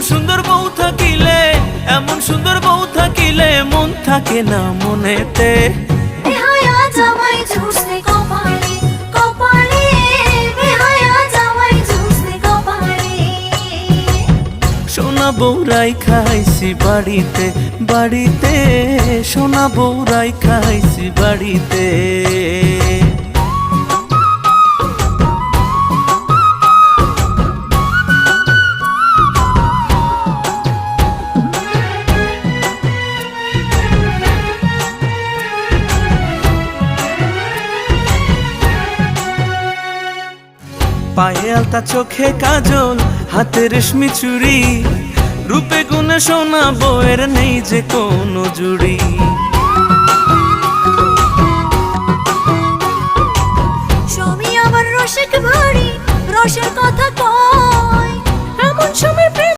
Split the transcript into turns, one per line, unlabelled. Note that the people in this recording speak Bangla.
সুন্দর বউ থাকিলে, এমন সুন্দর বউ থাকিলে মন থাকে না মনেতে।
বেহায়া জামাই ঝুসলে কপালে, কপালে বেহায়া জামাই ঝুসলে কপালে।
সোনা বউরাই খাইছি বাড়িতে, বাড়িতে সোনা বউরাই খাইছি বাড়িতে। পায়ে আলতা চোখে কাজল হাতে রেশমি চুড়ি, রূপে গুণে সোনা বউয়ের নেই যে কোনো জুড়ি।
স্বামী আমার রসিক ভারী, রসের কথা কয়, এমন সময়